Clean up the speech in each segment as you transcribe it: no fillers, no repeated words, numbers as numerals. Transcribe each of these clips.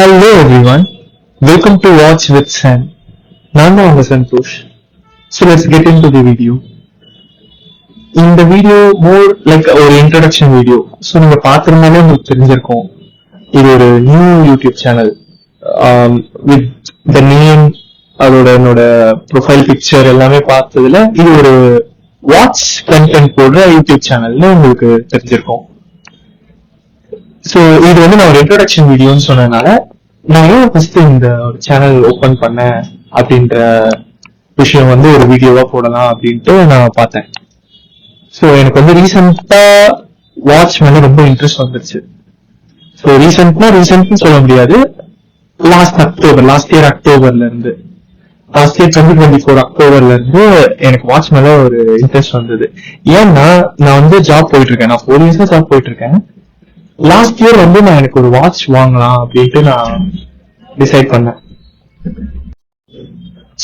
Hello everyone, welcome to Watch with Sam. நான் தான் உங்க Santhosh. So let's get into the video. இந்த video more like ஒரு introduction video. So நீங்க பார்த்திருந்தாலே உங்களுக்கு தெரிஞ்சிருக்கும். இது ஒரு new YouTube channel with the name, அதோட என்னோட ப்ரொஃபைல் பிக்சர் எல்லாமே பார்த்ததுல இது ஒரு வாட்ச் கண்டென்ட் போடுற யூடியூப் சேனல்னு உங்களுக்கு தெரிஞ்சிருக்கும். ஸோ இது வந்து நான் ஒரு இன்ட்ரோடக்ஷன் வீடியோன்னு சொன்னதுனால நான் ஏன் ஃபர்ஸ்ட் இந்த ஒரு சேனல் ஓபன் பண்ணேன் அப்படின்ற விஷயம் வந்து ஒரு வீடியோவா போடலாம் அப்படின்ட்டு நான் பார்த்தேன். ஸோ எனக்கு வந்து ரீசெண்டா வாட்ச் மேல ரொம்ப இன்ட்ரெஸ்ட் வந்துருச்சு. ஸோ ரீசெண்ட்னு சொல்ல முடியாது, லாஸ்ட் இயர் அக்டோபர்ல இருந்து 2024 அக்டோபர்ல இருந்து எனக்கு வாட்ச் மேல ஒரு இன்ட்ரெஸ்ட் வந்தது. ஏன்னா நான் வந்து ஜாப் போயிட்டு இருக்கேன், நான் 4 இயர்ஸா ஜாப் போயிட்டு இருக்கேன். லாஸ்ட் இயர் வந்து நான் எனக்கு ஒரு வாட்ச் வாங்கலாம் அப்படின்ட்டு நான் டிசைட் பண்ணேன்.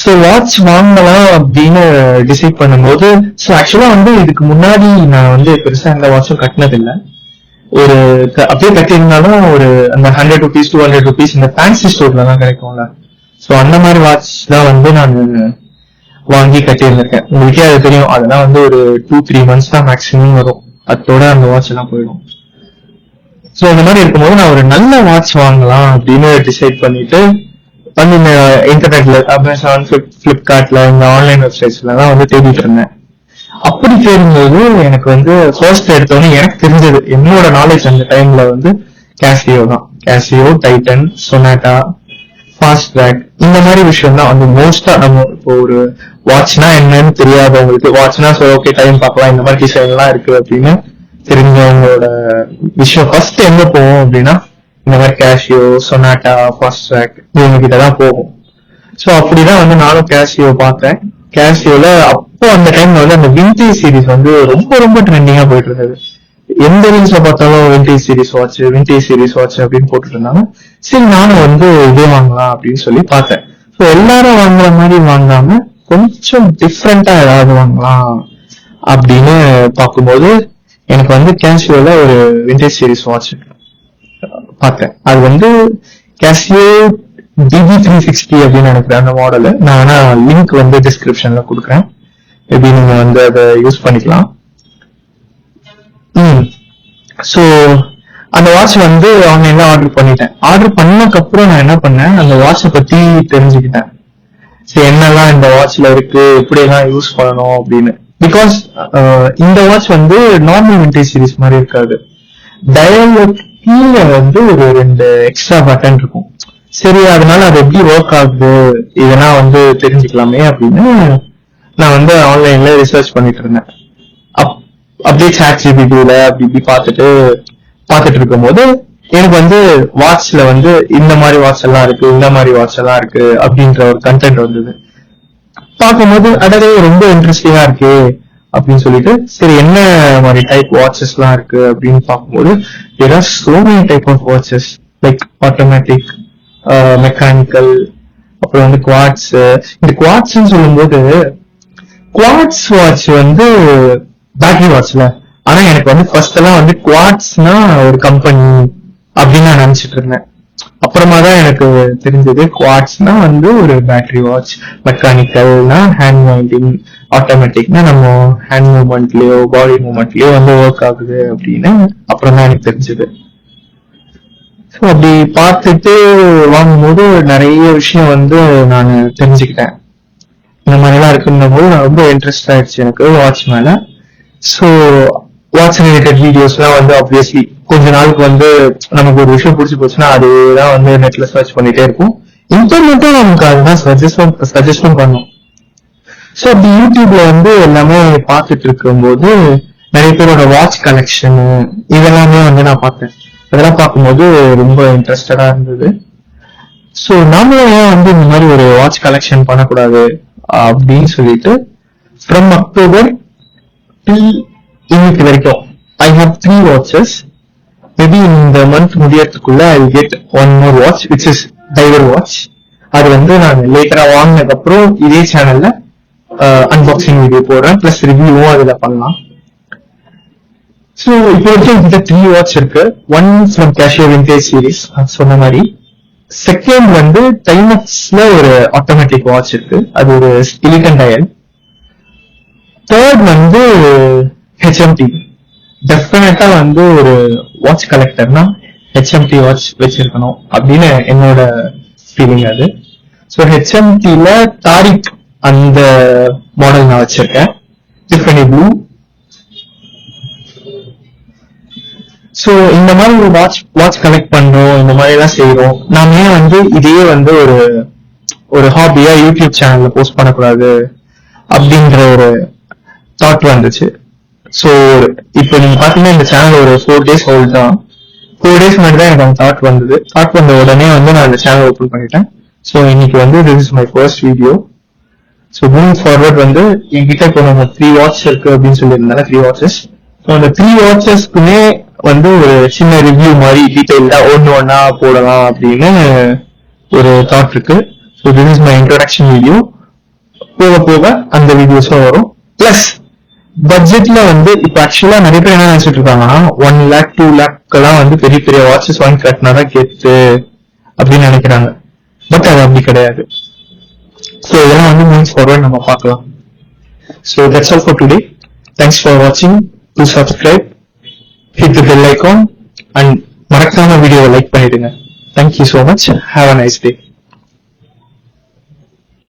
ஸோ வாட்ச் வாங்கலாம் அப்படின்னு டிசைட் பண்ணும்போது, ஸோ ஆக்சுவலா வந்து இதுக்கு முன்னாடி நான் வந்து பெருசா எந்த வாட்சும் கட்டினதில்லை. ஒரு அப்படியே கட்டியிருந்தாலும் ஒரு அந்த 100 rupees 200 rupees இந்த ஃபேன்சி ஸ்டோர்ல தான் கிடைக்கும்ல, ஸோ அந்த மாதிரி வாட்ச் தான் வந்து நான் வாங்கி கட்டியிருந்திருக்கேன். உங்களுக்கே அது தெரியும், அதெல்லாம் வந்து ஒரு 2-3 months தான் மேக்ஸிமம் வரும், அதோட அந்த வாட்ச் எல்லாம் போயிடும். ஸோ இந்த மாதிரி இருக்கும்போது நான் ஒரு நல்ல வாட்ச் வாங்கலாம் அப்படின்னு டிசைட் பண்ணிட்டு வந்து இந்த இன்டர்நெட்ல அமேசான், பிளிப்கார்ட்ல இந்த ஆன்லைன் வெப்சைட்ஸ்ல தான் வந்து தேடிட்டு இருந்தேன். அப்படி தேடும்போது எனக்கு வந்து ஃபர்ஸ்ட் எடுத்தோன்னே எனக்கு தெரிஞ்சது, என்னோட நாலேஜ் அந்த டைம்ல வந்து கேசியோ தான். Casio, Titan, Sonata, Fastrack இந்த மாதிரி விஷயம் தான் வந்து மோஸ்டா. நம்ம இப்போ ஒரு வாட்ச்னா என்னன்னு தெரியாதவங்களுக்கு வாட்ச்னா சரி ஓகே டைம் பார்க்கலாம், இந்த மாதிரி டிசைன் எல்லாம் இருக்கு அப்படின்னு தெரிஞ்சவங்களோட விஷயம் ஃபர்ஸ்ட் எங்க போவோம் அப்படின்னா இந்த மாதிரி கேசியோ, சொனாட்டா, ஃபாஸ்ட் ட்ராக் இவங்க கிட்டதான் போகும். ஸோ அப்படிதான் வந்து நானும் கேசியோ பார்த்தேன். கேசியோல அப்போ அந்த டைம்ல வந்து அந்த விண்டேஜ் சீரிஸ் வந்து ரொம்ப ரொம்ப ட்ரெண்டிங்கா போயிட்டு இருந்தது. எந்த ரீல்ஸ்ல பார்த்தாலும் விண்டேஜ் சீரிஸ் வாட்ச் அப்படின்னு போட்டுட்டு இருந்தாங்க. சரி நானும் வந்து இதே வாங்கலாம் அப்படின்னு சொல்லி பார்த்தேன். ஸோ எல்லாரும் வாங்குற மாதிரி வாங்காம கொஞ்சம் டிஃப்ரெண்டா ஏதாவது வாங்கலாம் அப்படின்னு பார்க்கும்போது எனக்கு வந்து கேசியோல ஒரு விண்டேஜ் சீரிஸ் வாட்ச் பார்த்தேன். அது வந்து கேசியோ DB360 அப்படின்னு நினைக்கிறேன் அந்த மாடல். நான் வேணா லிங்க் வந்து டிஸ்கிரிப்ஷன்ல கொடுக்குறேன், எப்படி நீங்க வந்து அதை யூஸ் பண்ணிக்கலாம். ஸோ அந்த வாட்ச் வந்து ஆன்லைன்ல ஆர்டர் பண்ணிட்டேன். ஆர்டர் பண்ணதுக்கு அப்புறம் நான் என்ன பண்ணேன், அந்த வாட்சை பத்தி தெரிஞ்சுக்கிட்டேன். சரி என்னெல்லாம் இந்த வாட்ச்ல இருக்கு, எப்படி எல்லாம் யூஸ் பண்ணணும் அப்படின்னு. பிகாஸ் இந்த வாட்ச் வந்து நார்மல் விண்டேஜ் சீரிஸ் மாதிரி இருக்காது. டயல் கீழே வந்து ஒரு 2 எக்ஸ்ட்ரா பட்டன் இருக்கும். சரி அதனால அது எப்படி ஒர்க் ஆகுது இதெல்லாம் வந்து தெரிஞ்சுக்கலாமே அப்படின்னு நான் வந்து ஆன்லைன்ல ரிசர்ச் பண்ணிட்டு இருந்தேன். அப்படியே ChatGPTல அப்படி இப்படி பார்த்துட்டு இருக்கும் போது எனக்கு வந்து வாட்ச்ல வந்து இந்த மாதிரி வாட்ச் எல்லாம் இருக்கு அப்படின்ற ஒரு கண்டென்ட் வந்தது. பார்க்கும்போது அடவே ரொம்ப இன்ட்ரெஸ்டிங்கா இருக்கு அப்படின்னு சொல்லிட்டு சரி என்ன மாதிரி டைப் வாட்சஸ் எல்லாம் இருக்கு அப்படின்னு பார்க்கும்போது there are so many type of watches like automatic, mechanical, அப்புறம் வந்து குவாட்ஸ். இந்த குவாட்ஸ்ன்னு சொல்லும்போது குவாட்ஸ் வாட்ச் வந்து பேட்டரி வாட்ச்ல, ஆனா எனக்கு வந்து ஃபர்ஸ்ட் எல்லாம் வந்து குவாட்ஸ்னா ஒரு கம்பெனி அப்படின்னு நான் நினைச்சிட்டு இருந்தேன். அப்புறமா தான் எனக்கு தெரிஞ்சது குவாட்ஸ்னா வந்து ஒரு பேட்டரி வாட்ச், மெக்கானிக்கல்னா ஹேண்ட் வைண்டிங், ஆட்டோமேட்டிக்னா நம்ம ஹேண்ட் மூவ்மெண்ட்லயோ பாடி மூவ்மெண்ட்லயோ வந்து ஒர்க் ஆகுது அப்படின்னு அப்புறம் தான் எனக்கு தெரிஞ்சது. ஸோ அப்படி பார்த்துட்டு வாங்கும்போது நிறைய விஷயம் வந்து நான் தெரிஞ்சுக்கிட்டேன். இந்த மாதிரிலாம் இருக்குன்னும் போது நான் ரொம்ப இன்ட்ரெஸ்ட் ஆயிடுச்சு எனக்கு வாட்ச் மேல. ஸோ வாட்ச் ரிலேட்டட் வீடியோஸ்லாம் வந்து ஆப்வியஸ்லி கொஞ்ச நாளுக்கு வந்து நமக்கு ஒரு விஷயம் பிடிச்சி போச்சுன்னா அதுதான் வந்து நெட்ல சர்ச் பண்ணிட்டே இருக்கும். இன்டர்நெட்டும் நமக்கு அதுதான் சஜஸ்டும் பண்ணும். ஸோ அப்படி யூடியூப்ல வந்து எல்லாமே பார்த்துட்டு இருக்கும்போது நிறைய பேரோட வாட்ச் கலெக்ஷன் இதெல்லாமே வந்து நான் பார்த்தேன். அதெல்லாம் பார்க்கும்போது ரொம்ப இன்ட்ரெஸ்டடா இருந்தது. ஸோ நாமளும் ஏன் வந்து இந்த மாதிரி ஒரு வாட்ச் கலெக்ஷன் பண்ணக்கூடாது அப்படின்னு சொல்லிட்டு ஃப்ரம் அக்டோபர் டில் இன்னைக்கு வரைக்கும் I have 3 watches. Maybe இந்த month முடியறதுக்குள்ள I will get one more watch which is diver watch. அது வந்து நான் லேட்டரா வாங்கினதுக்கு அப்புறம் இதே சேனல்ல அன்பாக்சிங் வீடியோ போடுறேன், பிளஸ் ரிவ்யூவும் அதுல பண்ணலாம். ஸோ இப்போ வரைக்கும் என்கிட்ட 3 வாட்ச் இருக்கு. One from Casio vintage series சொன்ன மாதிரி, செகண்ட் வந்து டைமக்ஸ்ல ஒரு ஆட்டோமேட்டிக் வாட்ச் இருக்கு, அது ஒரு ஸ்கிலிட்டன் டயல். தேர்ட் வந்து ஹெச்எம்டி. டெஃபினட்டா வந்து ஒரு வாட்ச் கலெக்டர்னா ஹெச்எம்டி வாட்ச் வச்சிருக்கணும் அப்படின்னு என்னோட ஃபீலிங் அது. ஸோ ஹெச்எம்டில தாரிக் அந்த மாடல் நான் வச்சிருக்கேன், டிஃபனி ப்ளூ. ஸோ இந்த மாதிரி ஒரு வாட்ச் கலெக்ட் பண்றோம், இந்த மாதிரி எல்லாம் செய்யறோம். நாம ஏன் வந்து இதையே வந்து ஒரு ஹாபியா யூடியூப் சேனல்ல போஸ்ட் பண்ணக்கூடாது அப்படின்ற ஒரு தாட் வந்துச்சு. ஸோ இப்போ நீங்க பாத்தீங்கன்னா இந்த சேனல் ஒரு 4 days ஓல்ட் தான். 4 days முன்னாடி தான் எனக்கு அந்த தாட் வந்தது. தாட் வந்த உடனே வந்து நான் அந்த சேனல் ஓப்பன் பண்ணிட்டேன். ஸோ இன்னைக்கு வந்து this is my first video. So moving forward வந்து என்கிட்ட இப்போ நம்ம 3 வாட்ச் இருக்கு அப்படின்னு சொல்லியிருந்தாங்க, 3 வாட்சஸ். ஸோ அந்த 3 வாட்சஸ்க்குமே வந்து ஒரு சின்ன ரிவ்யூ மாதிரி டீடைல்டா ஒன்னா போடலாம் அப்படின்னு ஒரு தாட் இருக்கு. So this is my introduction video. போக போக அந்த வீடியோஸும் வரும். பிளஸ் பட்ஜெட்ல வந்து இப்ப ஆக்சுவலா நிறைய பேர் என்ன நினைச்சிட்டு இருக்காங்கன்னா 1 lakh 2 lakh எல்லாம் வந்து பெரிய பெரிய வாட்சஸ் வாங்கி கட்டினாதான் கெத்து அப்படின்னு நினைக்கிறாங்க. பட் அது அப்படி கிடையாது. ஸோ இதெல்லாம் வந்து மூவிங் ஃபார்வர்ட் நம்ம பார்க்கலாம். So that's all for today. Thanks for வாட்சிங். To subscribe, hit the bell icon and மறக்காம வீடியோவை லைக் பண்ணிடுங்க. Thank you so much. Have a nice day.